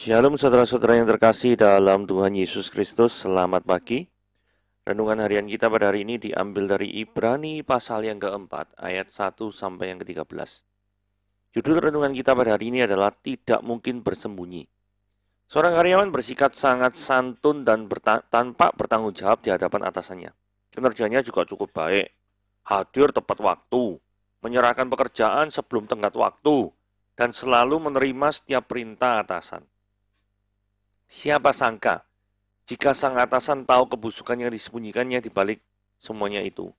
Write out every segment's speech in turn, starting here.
Shalom saudara-saudara yang terkasih dalam Tuhan Yesus Kristus, selamat pagi. Renungan harian kita pada hari ini diambil dari Ibrani pasal yang keempat, ayat 1 sampai yang ke-13. Judul renungan kita pada hari ini adalah Tidak Mungkin Bersembunyi. Seorang karyawan bersikap sangat santun dan tanpa bertanggung jawab di hadapan atasannya. Kinerjanya juga cukup baik, hadir tepat waktu, menyerahkan pekerjaan sebelum tenggat waktu, dan selalu menerima setiap perintah atasan. Siapa sangka jika sang atasan tahu kebusukan yang disembunyikannya di balik semuanya itu.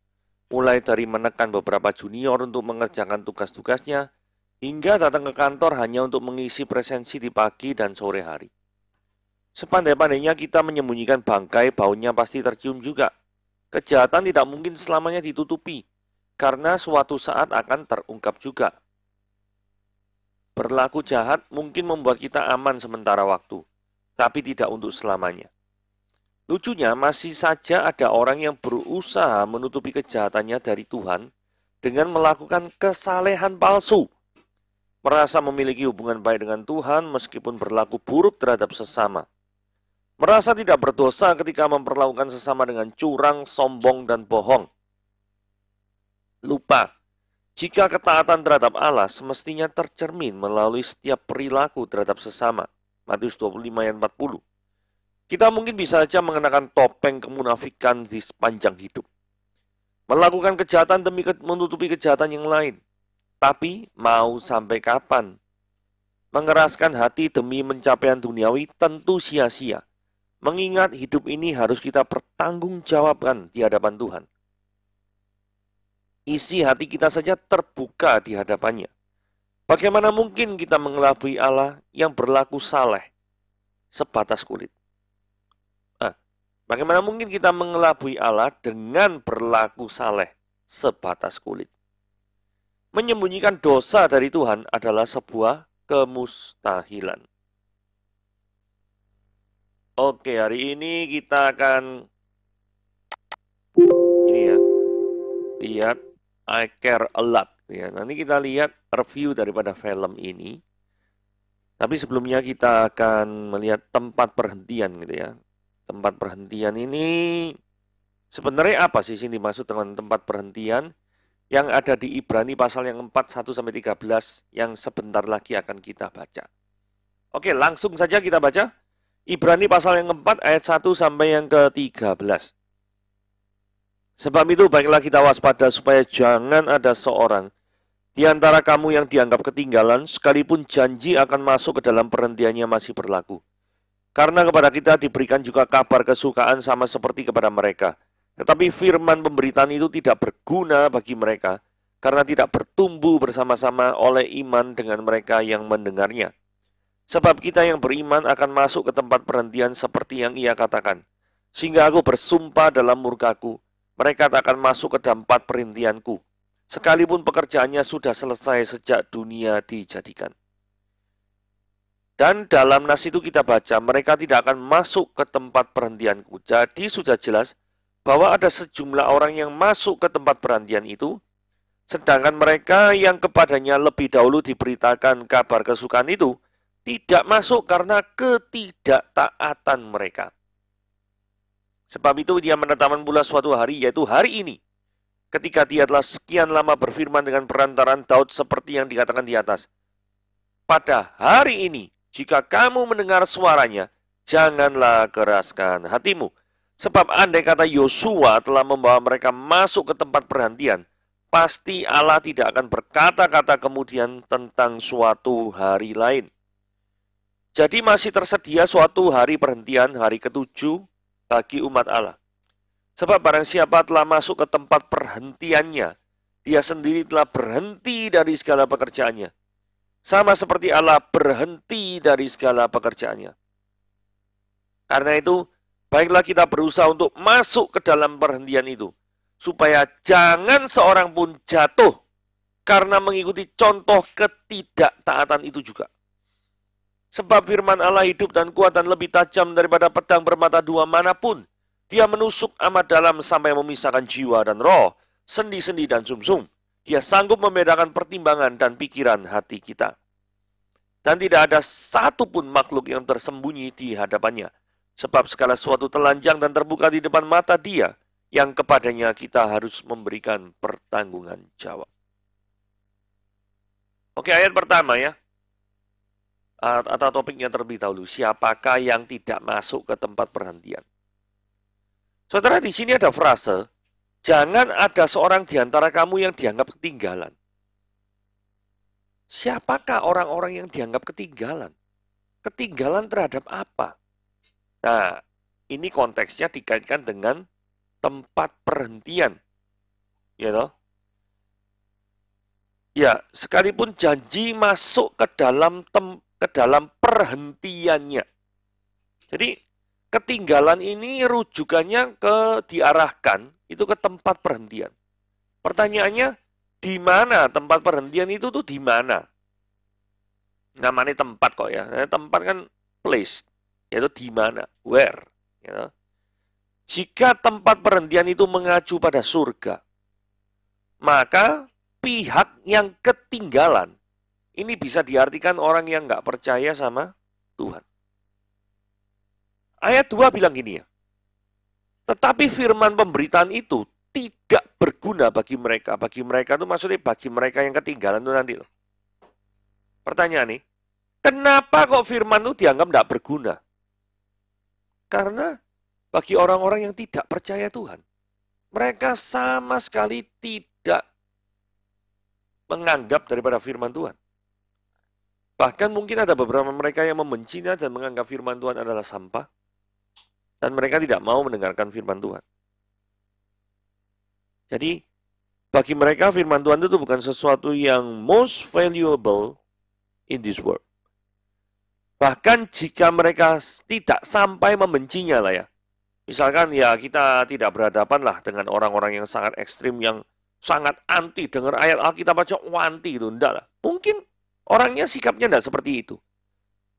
Mulai dari menekan beberapa junior untuk mengerjakan tugas-tugasnya, hingga datang ke kantor hanya untuk mengisi presensi di pagi dan sore hari. Sepandai-pandainya kita menyembunyikan bangkai, baunya pasti tercium juga. Kejahatan tidak mungkin selamanya ditutupi, karena suatu saat akan terungkap juga. Berlaku jahat mungkin membuat kita aman sementara waktu, tapi tidak untuk selamanya. Lucunya, masih saja ada orang yang berusaha menutupi kejahatannya dari Tuhan dengan melakukan kesalehan palsu. Merasa memiliki hubungan baik dengan Tuhan meskipun berlaku buruk terhadap sesama. Merasa tidak berdosa ketika memperlakukan sesama dengan curang, sombong, dan bohong. Lupa, jika ketaatan terhadap Allah semestinya tercermin melalui setiap perilaku terhadap sesama. Matius 25 ayat 40. Kita mungkin bisa saja mengenakan topeng kemunafikan di sepanjang hidup. Melakukan kejahatan demi menutupi kejahatan yang lain. Tapi mau sampai kapan? Mengeraskan hati demi pencapaian duniawi tentu sia-sia. Mengingat hidup ini harus kita pertanggungjawabkan di hadapan Tuhan. Isi hati kita saja terbuka di hadapannya. Bagaimana mungkin kita mengelabui Allah yang berlaku saleh sebatas kulit? Bagaimana mungkin kita mengelabui Allah dengan berlaku saleh sebatas kulit? Menyembunyikan dosa dari Tuhan adalah sebuah kemustahilan. Oke, hari ini kita akan lihat I Care A Lot. Ya, nanti kita lihat review daripada film ini. Tapi sebelumnya kita akan melihat tempat perhentian gitu ya. Tempat perhentian ini sebenarnya apa sih yang dimaksud dengan tempat perhentian yang ada di Ibrani pasal yang 4, 1-13 yang sebentar lagi akan kita baca. Oke, langsung saja kita baca. Ibrani pasal yang 4 ayat 1 sampai yang ke-13. Sebab itu baiklah kita waspada supaya jangan ada seorang di antara kamu yang dianggap ketinggalan, sekalipun janji akan masuk ke dalam perhentiannya masih berlaku. Karena kepada kita diberikan juga kabar kesukaan sama seperti kepada mereka. Tetapi firman pemberitaan itu tidak berguna bagi mereka, karena tidak bertumbuh bersama-sama oleh iman dengan mereka yang mendengarnya. Sebab kita yang beriman akan masuk ke tempat perhentian seperti yang ia katakan. Sehingga aku bersumpah dalam murkaku, mereka tak akan masuk ke tempat perhentianku, sekalipun pekerjaannya sudah selesai sejak dunia dijadikan. Dan dalam nas itu kita baca, mereka tidak akan masuk ke tempat perhentianku. Jadi sudah jelas bahwa ada sejumlah orang yang masuk ke tempat perhentian itu, sedangkan mereka yang kepadanya lebih dahulu diberitakan kabar kesukaan itu, tidak masuk karena ketidaktaatan mereka. Sebab itu dia menetapkan pula suatu hari, yaitu hari ini, ketika dia telah sekian lama berfirman dengan perantaraan Daud seperti yang dikatakan di atas. Pada hari ini, jika kamu mendengar suaranya, janganlah keraskan hatimu. Sebab andai kata Yosua telah membawa mereka masuk ke tempat perhentian, pasti Allah tidak akan berkata-kata kemudian tentang suatu hari lain. Jadi masih tersedia suatu hari perhentian, hari ke-7 bagi umat Allah. Sebab barang siapa telah masuk ke tempat perhentiannya, dia sendiri telah berhenti dari segala pekerjaannya. Sama seperti Allah berhenti dari segala pekerjaannya. Karena itu, baiklah kita berusaha untuk masuk ke dalam perhentian itu, supaya jangan seorang pun jatuh karena mengikuti contoh ketidaktaatan itu juga. Sebab firman Allah hidup dan kuat dan lebih tajam daripada pedang bermata dua manapun. Dia menusuk amat dalam sampai memisahkan jiwa dan roh, sendi-sendi dan sumsum. Dia sanggup membedakan pertimbangan dan pikiran hati kita. dan tidak ada satupun makhluk yang tersembunyi di hadapannya. Sebab segala sesuatu telanjang dan terbuka di depan mata Dia, yang kepadanya kita harus memberikan pertanggungan jawab. Oke, ayat pertama ya, atau topiknya terlebih dahulu. Siapakah yang tidak masuk ke tempat perhentian? Saudara, di sini ada frase, jangan ada seorang di antara kamu yang dianggap ketinggalan. Siapakah orang-orang yang dianggap ketinggalan? Ketinggalan terhadap apa? Nah, ini konteksnya dikaitkan dengan tempat perhentian. Ya toh? Ya, sekalipun janji masuk ke dalam perhentiannya. Jadi, ketinggalan ini rujukannya diarahkan itu ke tempat perhentian. Pertanyaannya, di mana tempat perhentian itu tuh di mana? Namanya tempat kok ya. Tempat kan place, yaitu di mana, where. Ya. Jika tempat perhentian itu mengacu pada surga, maka pihak yang ketinggalan ini bisa diartikan orang yang nggak percaya sama Tuhan. Ayat 2 bilang gini ya, tetapi firman pemberitaan itu tidak berguna bagi mereka. Bagi mereka itu maksudnya bagi mereka yang ketinggalan itu nanti loh. Pertanyaan nih, kenapa kok firman itu dianggap tidak berguna? Karena bagi orang-orang yang tidak percaya Tuhan, mereka sama sekali tidak menganggap daripada firman Tuhan. Bahkan mungkin ada beberapa mereka yang membencinya dan menganggap firman Tuhan adalah sampah. Dan mereka tidak mau mendengarkan firman Tuhan. Jadi, bagi mereka firman Tuhan itu bukan sesuatu yang most valuable in this world. Bahkan jika mereka tidak sampai membencinya lah ya. Misalkan ya kita tidak berhadapan lah dengan orang-orang yang sangat ekstrim, yang sangat anti, dengar ayat Alkitab aja anti itu. Enggak lah. Mungkin orangnya sikapnya enggak seperti itu.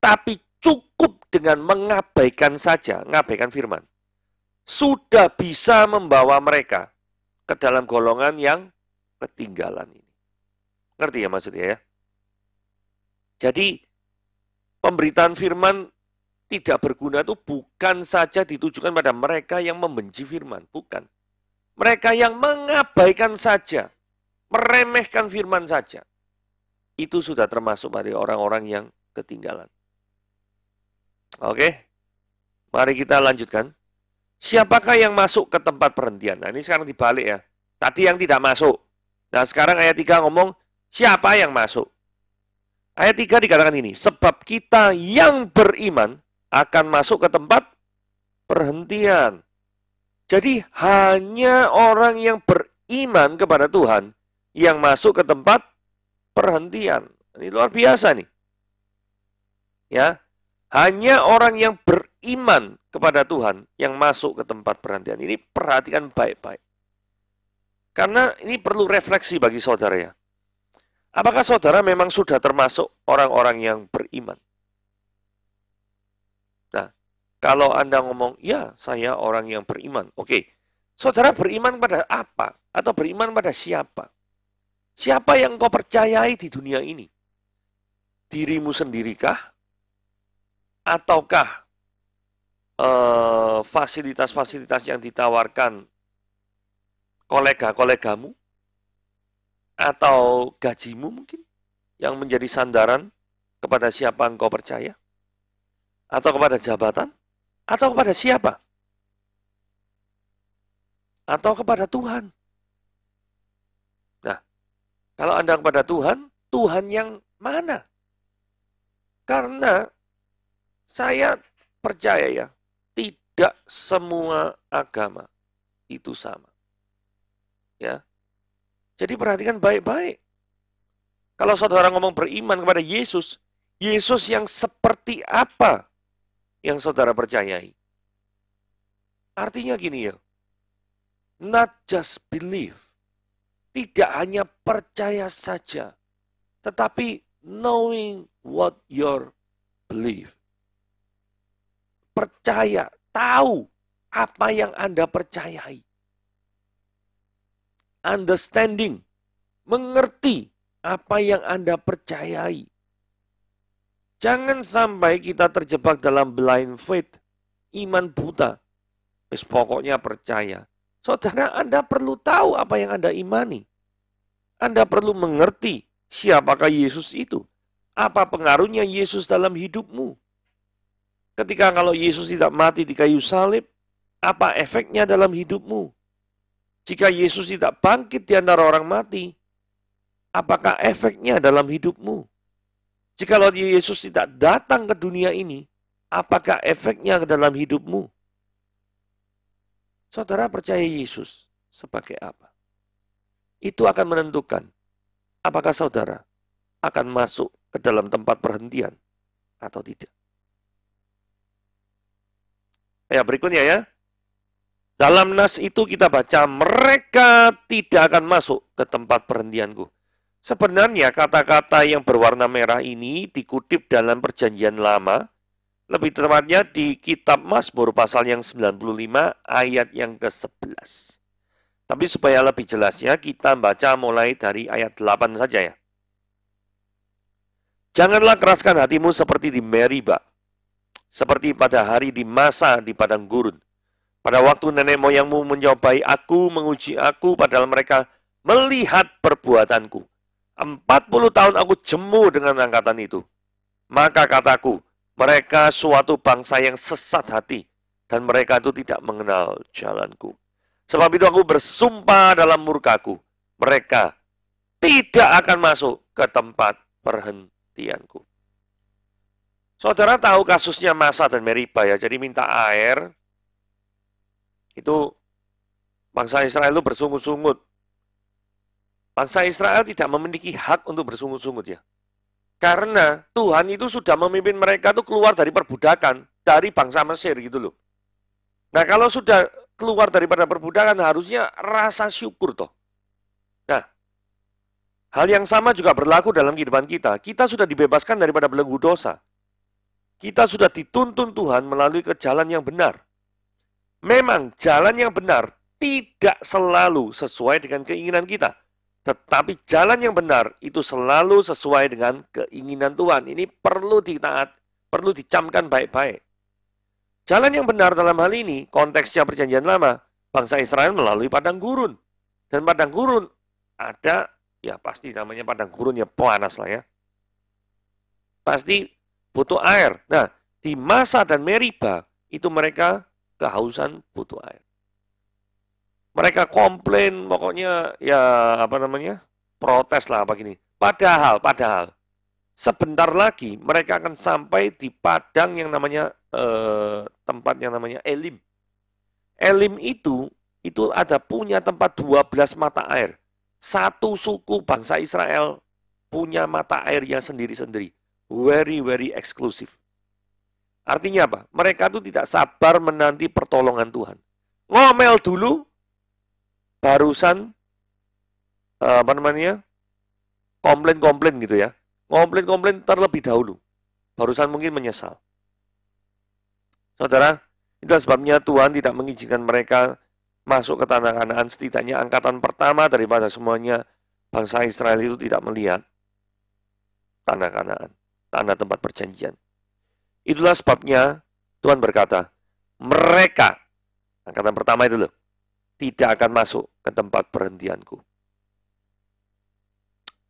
Tapi cukup dengan mengabaikan saja, mengabaikan firman. Sudah bisa membawa mereka ke dalam golongan yang ketinggalan ini. Ngerti ya maksudnya ya? Jadi, pemberitaan firman tidak berguna itu bukan saja ditujukan pada mereka yang membenci firman. Bukan. Mereka yang mengabaikan saja, meremehkan firman saja. Itu sudah termasuk pada orang-orang yang ketinggalan. Oke, mari kita lanjutkan. Siapakah yang masuk ke tempat perhentian? Nah, ini sekarang dibalik ya. Tadi yang tidak masuk. Nah, sekarang ayat 3 ngomong, siapa yang masuk? Ayat 3 dikatakan ini, sebab kita yang beriman akan masuk ke tempat perhentian. Jadi, hanya orang yang beriman kepada Tuhan yang masuk ke tempat perhentian. Ini luar biasa nih. Ya, hanya orang yang beriman kepada Tuhan yang masuk ke tempat perhentian. Ini perhatikan baik-baik. Karena ini perlu refleksi bagi saudara ya. Apakah saudara memang sudah termasuk orang-orang yang beriman? Nah, kalau Anda ngomong, ya saya orang yang beriman. Oke, saudara beriman pada apa? Atau beriman pada siapa? Siapa yang kau percayai di dunia ini? Dirimu sendirikah? Ataukah fasilitas-fasilitas yang ditawarkan kolega-kolegamu? Atau gajimu mungkin? Yang menjadi sandaran kepada siapa engkau percaya? Atau kepada jabatan? Atau kepada siapa? Atau kepada Tuhan? Nah, kalau Anda kepada Tuhan, Tuhan yang mana? Karena saya percaya ya, tidak semua agama itu sama. Ya. Jadi perhatikan baik-baik. Kalau saudara ngomong beriman kepada Yesus, Yesus yang seperti apa yang saudara percayai? Artinya gini ya, not just believe. Tidak hanya percaya saja, tetapi knowing what your believe. Percaya, tahu apa yang Anda percayai. Understanding, mengerti apa yang Anda percayai. Jangan sampai kita terjebak dalam blind faith, iman buta. Pokoknya percaya. Saudara, Anda perlu tahu apa yang Anda imani. Anda perlu mengerti siapakah Yesus itu. Apa pengaruhnya Yesus dalam hidupmu. Ketika kalau Yesus tidak mati di kayu salib, apa efeknya dalam hidupmu? Jika Yesus tidak bangkit di antara orang mati, apakah efeknya dalam hidupmu? Jika Yesus tidak datang ke dunia ini, apakah efeknya dalam hidupmu? Saudara percaya Yesus sebagai apa? Itu akan menentukan apakah saudara akan masuk ke dalam tempat perhentian atau tidak. Ya, berikutnya ya. Dalam nas itu kita baca, mereka tidak akan masuk ke tempat perhentianku. Sebenarnya kata-kata yang berwarna merah ini dikutip dalam perjanjian lama, lebih tepatnya di kitab Mazmur pasal yang 95 ayat yang ke-11. Tapi supaya lebih jelasnya kita baca mulai dari ayat 8 saja ya. Janganlah keraskan hatimu seperti di Meriba, seperti pada hari di Masa di padang gurun. Pada waktu nenek moyangmu mencobai aku, menguji aku, padahal mereka melihat perbuatanku. 40 tahun aku jemu dengan angkatan itu. Maka kataku, mereka suatu bangsa yang sesat hati, dan mereka itu tidak mengenal jalanku. Sebab itu aku bersumpah dalam murkaku, mereka tidak akan masuk ke tempat perhentianku. Saudara tahu kasusnya Masa dan Meriba ya, jadi minta air, itu bangsa Israel itu bersungut-sungut. Bangsa Israel tidak memiliki hak untuk bersungut-sungut ya. Karena Tuhan itu sudah memimpin mereka itu keluar dari perbudakan, dari bangsa Mesir gitu loh. Nah kalau sudah keluar daripada perbudakan harusnya rasa syukur toh. Nah, hal yang sama juga berlaku dalam kehidupan kita. Kita sudah dibebaskan daripada belenggu dosa. Kita sudah dituntun Tuhan melalui ke jalan yang benar. Memang jalan yang benar tidak selalu sesuai dengan keinginan kita. Tetapi jalan yang benar itu selalu sesuai dengan keinginan Tuhan. Ini perlu perlu dicamkan baik-baik. Jalan yang benar dalam hal ini, konteksnya perjanjian lama, bangsa Israel melalui padang gurun. Dan padang gurun ada, ya pasti namanya padang gurun ya panas lah ya. Pasti butuh air. Nah, di Masa dan Meriba, itu mereka kehausan butuh air. Mereka komplain, pokoknya ya apa namanya, protes lah apa gini. Padahal sebentar lagi mereka akan sampai di padang yang namanya tempat yang namanya Elim. Elim itu ada punya tempat 12 mata air. Satu suku bangsa Israel punya mata airnya sendiri-sendiri. Very, very exclusive. Artinya apa? Mereka itu tidak sabar menanti pertolongan Tuhan. Ngomel dulu, barusan komplain-komplain gitu ya. Komplain-komplain terlebih dahulu. Barusan mungkin menyesal. Saudara, itu sebabnya Tuhan tidak mengizinkan mereka masuk ke tanah Kanaan. Setidaknya angkatan pertama daripada semuanya bangsa Israel itu tidak melihat tanah Kanaan, tanah tempat perjanjian. Itulah sebabnya Tuhan berkata, mereka, angkatan pertama itu loh, tidak akan masuk ke tempat perhentianku.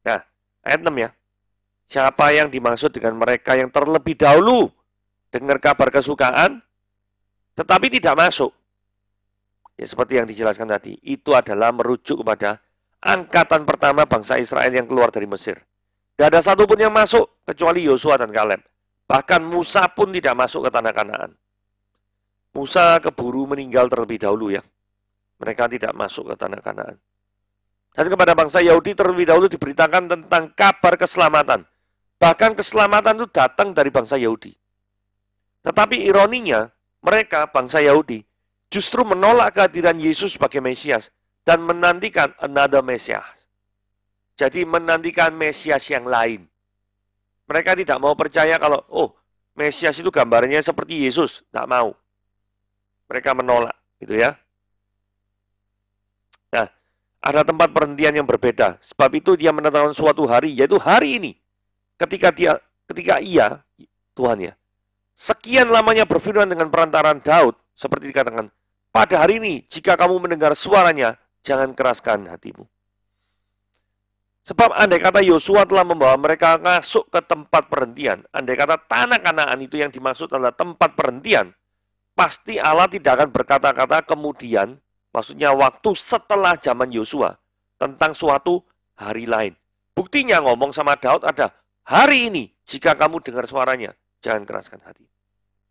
Nah, ayat 6 ya. Siapa yang dimaksud dengan mereka yang terlebih dahulu dengar kabar kesukaan, tetapi tidak masuk? Ya seperti yang dijelaskan tadi, itu adalah merujuk kepada angkatan pertama bangsa Israel yang keluar dari Mesir. Tidak ada satupun yang masuk, kecuali Yosua dan Kaleb. Bahkan Musa pun tidak masuk ke tanah Kanaan. Musa keburu meninggal terlebih dahulu ya. Mereka tidak masuk ke tanah Kanaan. Dan kepada bangsa Yahudi terlebih dahulu diberitakan tentang kabar keselamatan. Bahkan keselamatan itu datang dari bangsa Yahudi. Tetapi ironinya, mereka, bangsa Yahudi, justru menolak kehadiran Yesus sebagai Mesias dan menantikan another Mesias. Jadi menantikan Mesias yang lain. Mereka tidak mau percaya kalau, Mesias itu gambarnya seperti Yesus. Tidak mau. Mereka menolak, gitu ya. Nah, ada tempat perhentian yang berbeda. Sebab itu dia menetapkan suatu hari, yaitu hari ini. Ketika dia ketika ia, Tuhan ya, sekian lamanya berfirman dengan perantaran Daud, seperti dikatakan, pada hari ini, jika kamu mendengar suaranya, jangan keraskan hatimu. Sebab andai kata Yosua telah membawa mereka masuk ke tempat perhentian, andai kata tanah Kanaan itu yang dimaksud adalah tempat perhentian, pasti Allah tidak akan berkata-kata kemudian, maksudnya waktu setelah zaman Yosua, tentang suatu hari lain. Buktinya ngomong sama Daud ada, hari ini jika kamu dengar suaranya, jangan keraskan hati.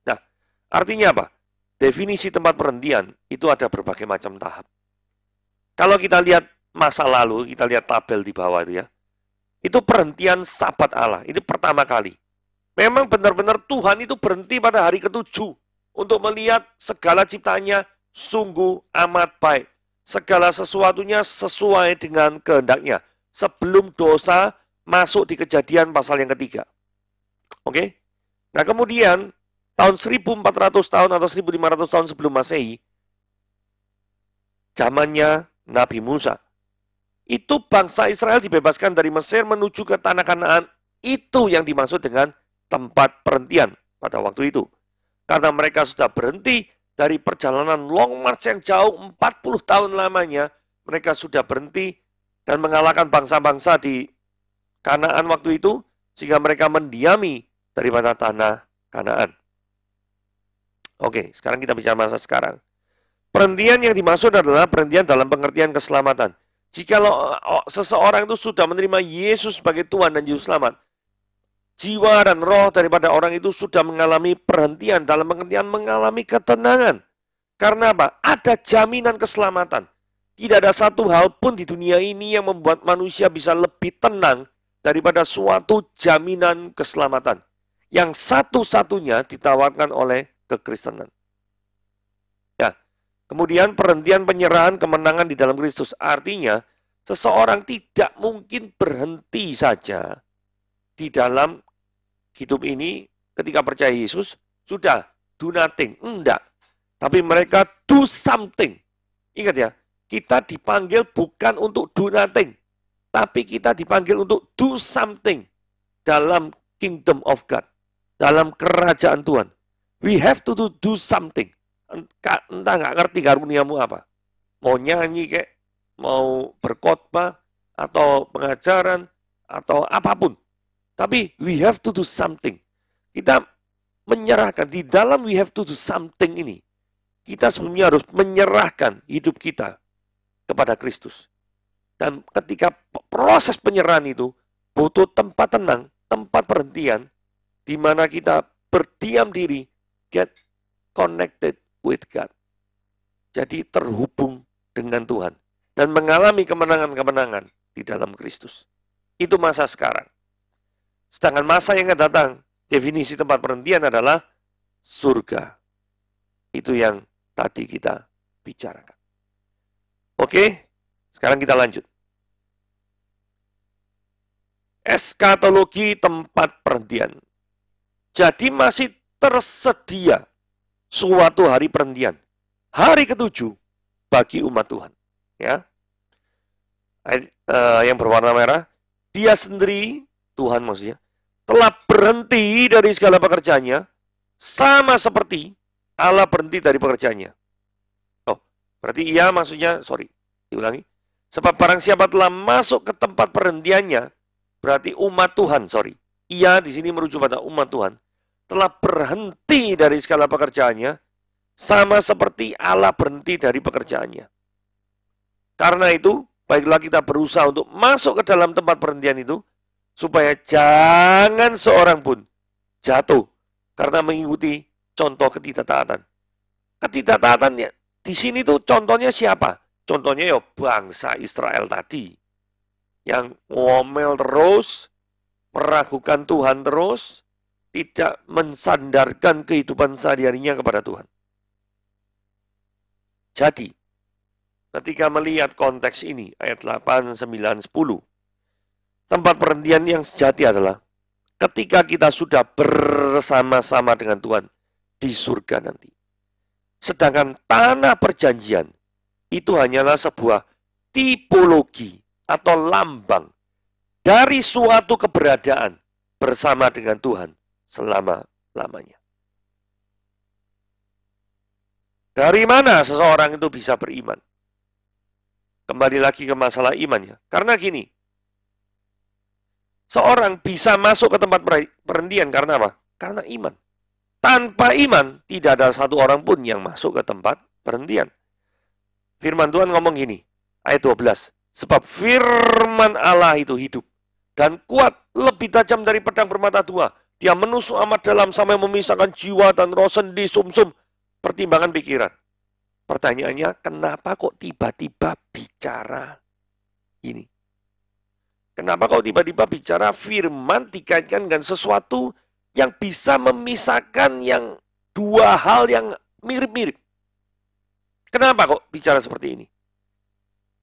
Nah, artinya apa? Definisi tempat perhentian itu ada berbagai macam tahap. Kalau kita lihat masa lalu, kita lihat tabel di bawah itu ya. Itu perhentian Sabat Allah. Itu pertama kali. Memang benar-benar Tuhan itu berhenti pada hari ke-7 untuk melihat segala ciptaannya sungguh amat baik. Segala sesuatunya sesuai dengan kehendaknya. Sebelum dosa masuk di Kejadian pasal yang ketiga. Oke? Nah kemudian tahun 1400 tahun atau 1500 tahun sebelum Masehi, zamannya Nabi Musa. Itu bangsa Israel dibebaskan dari Mesir menuju ke tanah Kanaan. Itu yang dimaksud dengan tempat perhentian pada waktu itu. Karena mereka sudah berhenti dari perjalanan long march yang jauh 40 tahun lamanya. Mereka sudah berhenti dan mengalahkan bangsa-bangsa di Kanaan waktu itu. Sehingga mereka mendiami daripada tanah Kanaan. Oke, sekarang kita bicara masa sekarang. Perhentian yang dimaksud adalah perhentian dalam pengertian keselamatan. Jikalau seseorang itu sudah menerima Yesus sebagai Tuhan dan Juru Selamat, jiwa dan roh daripada orang itu sudah mengalami perhentian dalam pengertian mengalami ketenangan. Karena apa? Ada jaminan keselamatan. Tidak ada satu hal pun di dunia ini yang membuat manusia bisa lebih tenang daripada suatu jaminan keselamatan. Yang satu-satunya ditawarkan oleh kekristenan. Kemudian perhentian penyerahan kemenangan di dalam Kristus. Artinya, seseorang tidak mungkin berhenti saja di dalam hidup ini ketika percaya Yesus. Sudah, do nothing. Enggak. Tapi mereka do something. Ingat ya, kita dipanggil bukan untuk do nothing. Tapi kita dipanggil untuk do something dalam kingdom of God. Dalam kerajaan Tuhan. We have to do something. Entah nggak ngerti karuniamu apa. Mau nyanyi kek, mau berkhotbah, atau pengajaran, atau apapun. Tapi we have to do something. Kita menyerahkan, di dalam we have to do something ini, kita sebenarnya harus menyerahkan hidup kita kepada Kristus. Dan ketika proses penyerahan itu, butuh tempat tenang, tempat perhentian, di mana kita berdiam diri, get connected with God. Jadi terhubung dengan Tuhan. Dan mengalami kemenangan-kemenangan di dalam Kristus. Itu masa sekarang. Sedangkan masa yang akan datang, definisi tempat perhentian adalah surga. Itu yang tadi kita bicarakan. Oke, sekarang kita lanjut. Eskatologi tempat perhentian. Jadi masih tersedia suatu hari perhentian. Hari ke-7 bagi umat Tuhan. Ya. Yang berwarna merah, dia sendiri, Tuhan maksudnya, telah berhenti dari segala pekerjaannya, sama seperti Allah berhenti dari pekerjaannya. Oh, berarti ia maksudnya, diulangi. Sebab barang siapa telah masuk ke tempat perhentiannya, berarti umat Tuhan, Ia di sini merujuk pada umat Tuhan, telah berhenti dari segala pekerjaannya, sama seperti Allah berhenti dari pekerjaannya. Karena itu, baiklah kita berusaha untuk masuk ke dalam tempat perhentian itu, supaya jangan seorang pun jatuh karena mengikuti contoh ketidaktaatan. Ketidaktaatan ya, di sini tuh contohnya siapa? Contohnya ya bangsa Israel tadi, yang ngomel terus, meragukan Tuhan terus, tidak mensandarkan kehidupan sehari-harinya kepada Tuhan. Jadi, ketika melihat konteks ini, ayat 8, 9, 10, tempat perhentian yang sejati adalah ketika kita sudah bersama-sama dengan Tuhan di surga nanti. Sedangkan tanah perjanjian itu hanyalah sebuah tipologi atau lambang dari suatu keberadaan bersama dengan Tuhan selama-lamanya. Dari mana seseorang itu bisa beriman? Kembali lagi ke masalah imannya. Karena gini, seorang bisa masuk ke tempat perhentian karena apa? Karena iman. Tanpa iman, tidak ada satu orang pun yang masuk ke tempat perhentian. Firman Tuhan ngomong gini, ayat 12. Sebab firman Allah itu hidup dan kuat, lebih tajam dari pedang bermata dua. Dia menusuk amat dalam sampai memisahkan jiwa dan roh, sendi, sumsum, pertimbangan pikiran. Pertanyaannya, kenapa kok tiba-tiba bicara ini? Kenapa kok tiba-tiba bicara firman dikaitkan dengan sesuatu yang bisa memisahkan yang dua hal yang mirip-mirip? Kenapa kok bicara seperti ini?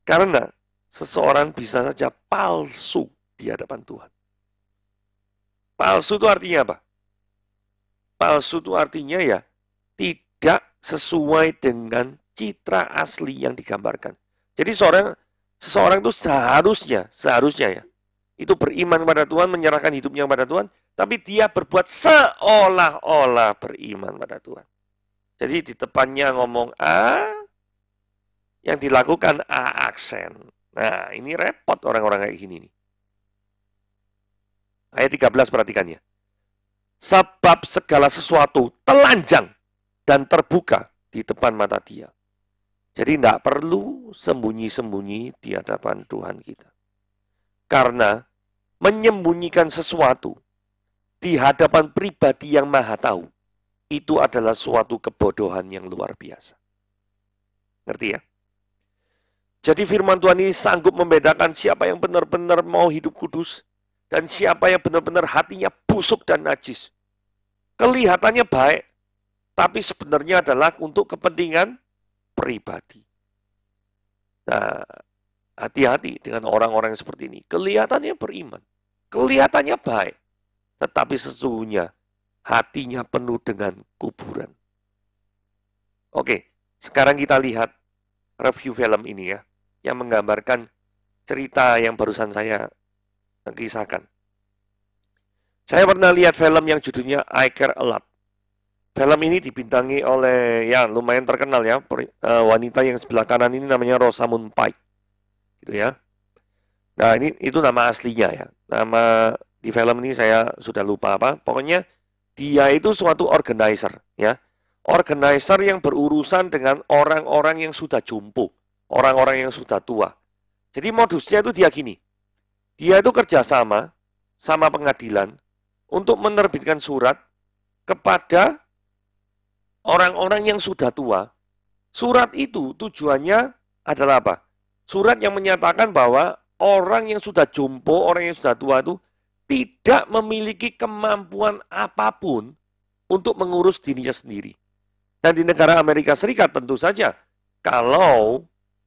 Karena seseorang bisa saja palsu di hadapan Tuhan. Palsu itu artinya apa? Palsu itu artinya ya tidak sesuai dengan citra asli yang digambarkan. Jadi seseorang itu seharusnya ya, itu beriman kepada Tuhan, menyerahkan hidupnya kepada Tuhan, tapi dia berbuat seolah-olah beriman pada Tuhan. Jadi di depannya ngomong A, yang dilakukan A aksen. Nah, ini repot orang-orang kayak gini nih. Ayat 13 perhatikannya. Sebab segala sesuatu telanjang dan terbuka di depan mata dia. Jadi tidak perlu sembunyi-sembunyi di hadapan Tuhan kita. Karena menyembunyikan sesuatu di hadapan pribadi yang maha tahu, itu adalah suatu kebodohan yang luar biasa. Ngerti ya? Jadi firman Tuhan ini sanggup membedakan siapa yang benar-benar mau hidup kudus dan siapa yang benar-benar hatinya busuk dan najis. Kelihatannya baik, tapi sebenarnya adalah untuk kepentingan pribadi. Nah, hati-hati dengan orang-orang yang seperti ini. Kelihatannya beriman, kelihatannya baik, tetapi sesungguhnya hatinya penuh dengan kuburan. Oke, sekarang kita lihat review film ini ya, yang menggambarkan cerita yang barusan saya kisahkan. Saya pernah lihat film yang judulnya I Care A Lot. Film ini dibintangi oleh ya lumayan terkenal ya, wanita yang sebelah kanan ini namanya Rosamund Pike, gitu ya. Nah itu nama aslinya ya. Nama di film ini saya sudah lupa apa. Pokoknya dia itu suatu organizer ya. Organizer yang berurusan dengan orang-orang yang sudah jompo, orang-orang yang sudah tua. Jadi modusnya itu dia gini. Dia itu kerjasama sama pengadilan untuk menerbitkan surat kepada orang-orang yang sudah tua. Surat itu tujuannya adalah apa? Surat yang menyatakan bahwa orang yang sudah jompo, orang yang sudah tua itu tidak memiliki kemampuan apapun untuk mengurus dirinya sendiri. Dan di negara Amerika Serikat tentu saja, kalau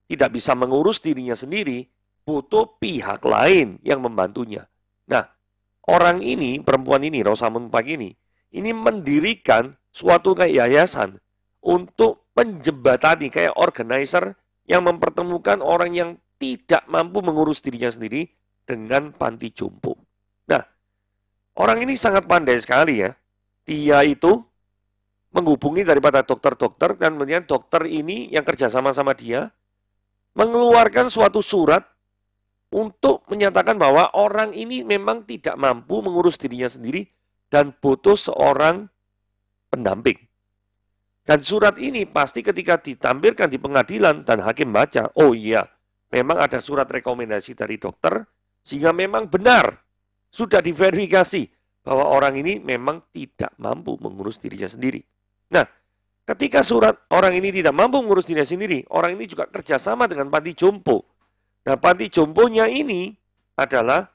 tidak bisa mengurus dirinya sendiri, butuh pihak lain yang membantunya. Nah, orang ini, perempuan ini, Rosamund Pike ini mendirikan suatu kayak yayasan untuk menjembatani kayak organizer yang mempertemukan orang yang tidak mampu mengurus dirinya sendiri dengan panti jompo. Nah, orang ini sangat pandai sekali ya. Dia itu menghubungi daripada dokter-dokter dan kemudian dokter ini yang kerjasama sama dia mengeluarkan suatu surat untuk menyatakan bahwa orang ini memang tidak mampu mengurus dirinya sendiri dan butuh seorang pendamping. Dan surat ini pasti ketika ditampilkan di pengadilan dan hakim baca, oh iya, memang ada surat rekomendasi dari dokter, sehingga memang benar, sudah diverifikasi bahwa orang ini memang tidak mampu mengurus dirinya sendiri. Nah, ketika surat orang ini tidak mampu mengurus dirinya sendiri, orang ini juga kerjasama dengan panti jompo. Nah, panti jomponya ini adalah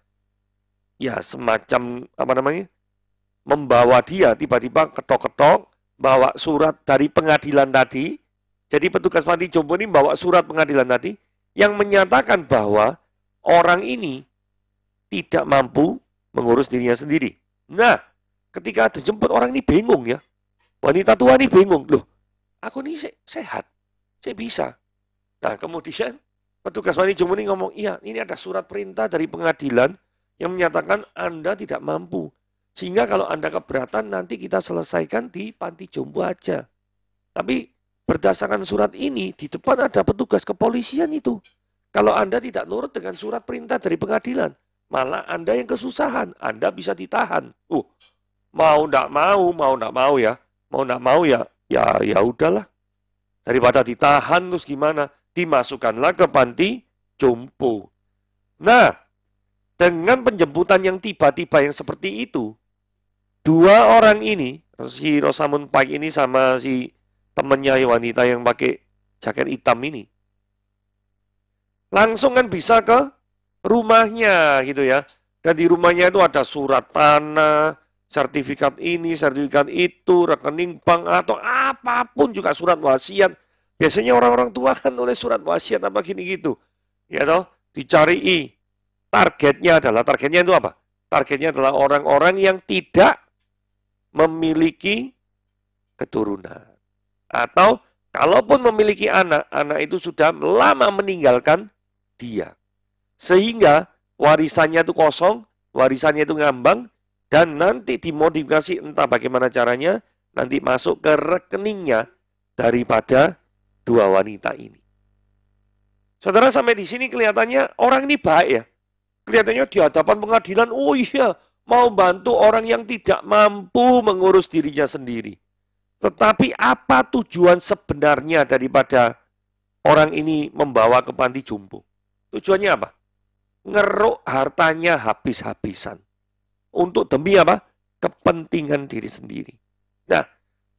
ya semacam apa namanya, membawa dia tiba-tiba ketok-ketok, bawa surat dari pengadilan tadi. Jadi petugas panti jompo ini bawa surat pengadilan tadi yang menyatakan bahwa orang ini tidak mampu mengurus dirinya sendiri. Nah, ketika dijemput orang ini bingung ya. Wanita tua ini bingung, loh, aku ini sehat, saya bisa. Nah, kemudian petugas panti jompo ini ngomong, iya, ini ada surat perintah dari pengadilan yang menyatakan Anda tidak mampu. Sehingga kalau Anda keberatan nanti kita selesaikan di panti jompo aja. Tapi berdasarkan surat ini di depan ada petugas kepolisian itu. Kalau Anda tidak nurut dengan surat perintah dari pengadilan, malah Anda yang kesusahan, Anda bisa ditahan. Mau enggak mau ya. Mau enggak mau ya udahlah. Daripada ditahan terus gimana? Dimasukkanlah ke panti jompo. Nah, dengan penjemputan yang tiba-tiba yang seperti itu, dua orang ini, si Rosamund Pike ini sama si temennya wanita yang pakai jaket hitam ini, langsung kan bisa ke rumahnya gitu ya. Dan di rumahnya itu ada surat tanah, sertifikat ini, sertifikat itu, rekening bank atau apapun juga surat wasiat. Biasanya orang-orang tua kan nulis surat wasiat apa gini gitu. Ya toh, dicari. Targetnya itu apa? Targetnya adalah orang-orang yang tidak memiliki keturunan. Atau kalaupun memiliki anak, anak itu sudah lama meninggalkan dia. Sehingga warisannya itu kosong, warisannya itu ngambang, dan nanti dimodifikasi entah bagaimana caranya, nanti masuk ke rekeningnya daripada dua wanita ini. Saudara, sampai di sini kelihatannya orang ini baik ya. Kelihatannya di hadapan pengadilan, oh iya, mau bantu orang yang tidak mampu mengurus dirinya sendiri. Tetapi apa tujuan sebenarnya daripada orang ini membawa ke panti jompo? Tujuannya apa? Ngeruk hartanya habis-habisan. Untuk demi apa? Kepentingan diri sendiri. Nah,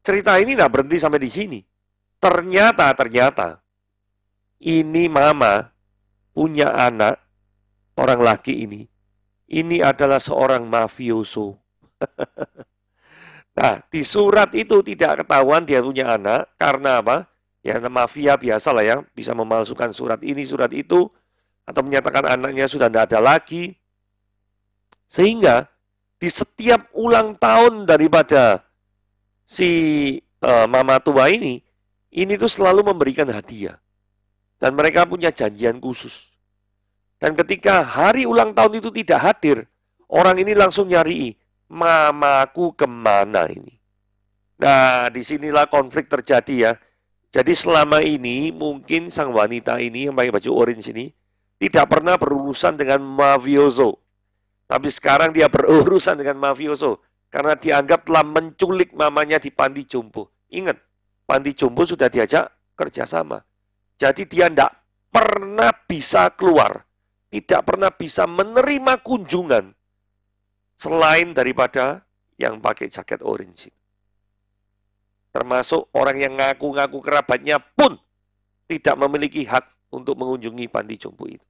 cerita ini tidak berhenti sampai di sini. Ternyata ini mama punya anak, orang laki ini adalah seorang mafioso. Nah, di surat itu tidak ketahuan dia punya anak, karena apa? Ya, mafia biasa lah ya, bisa memalsukan surat ini, surat itu, atau menyatakan anaknya sudah tidak ada lagi. Sehingga, di setiap ulang tahun daripada si mama tua ini tuh selalu memberikan hadiah. Dan mereka punya janjian khusus. Dan ketika hari ulang tahun itu tidak hadir, orang ini langsung nyari, mamaku kemana ini? Nah, disinilah konflik terjadi ya. Jadi selama ini mungkin sang wanita ini yang pakai baju orange ini tidak pernah berurusan dengan mafioso. Tapi sekarang dia berurusan dengan mafioso karena dianggap telah menculik mamanya di panti jompo. Ingat, panti jompo sudah diajak kerjasama. Jadi dia tidak pernah bisa keluar. Tidak pernah bisa menerima kunjungan selain daripada yang pakai jaket orange. Termasuk orang yang ngaku-ngaku kerabatnya pun tidak memiliki hak untuk mengunjungi panti jompo itu.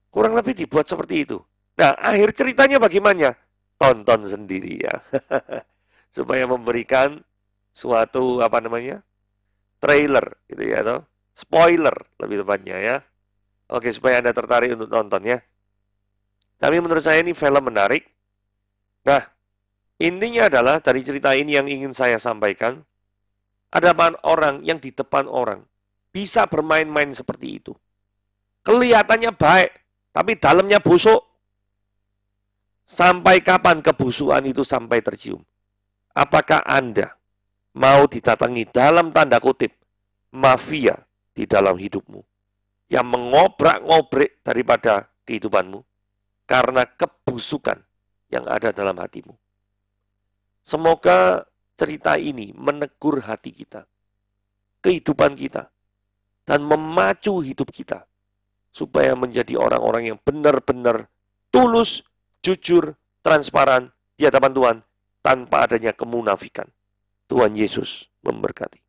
Kurang lebih dibuat seperti itu. Nah, akhir ceritanya bagaimana? Tonton sendiri ya. Supaya memberikan suatu trailer gitu ya, toh. Spoiler lebih tepatnya ya. Oke, supaya Anda tertarik untuk nonton ya. Tapi menurut saya ini film menarik. Nah, intinya adalah dari cerita ini yang ingin saya sampaikan, ada orang yang di depan orang bisa bermain-main seperti itu. Kelihatannya baik, tapi dalamnya busuk. Sampai kapan kebusukan itu sampai tercium? Apakah Anda mau didatangi dalam tanda kutip mafia di dalam hidupmu? Yang mengobrak-ngobrik daripada kehidupanmu karena kebusukan yang ada dalam hatimu. Semoga cerita ini menegur hati kita, kehidupan kita, dan memacu hidup kita supaya menjadi orang-orang yang benar-benar tulus, jujur, transparan di hadapan Tuhan tanpa adanya kemunafikan. Tuhan Yesus memberkati.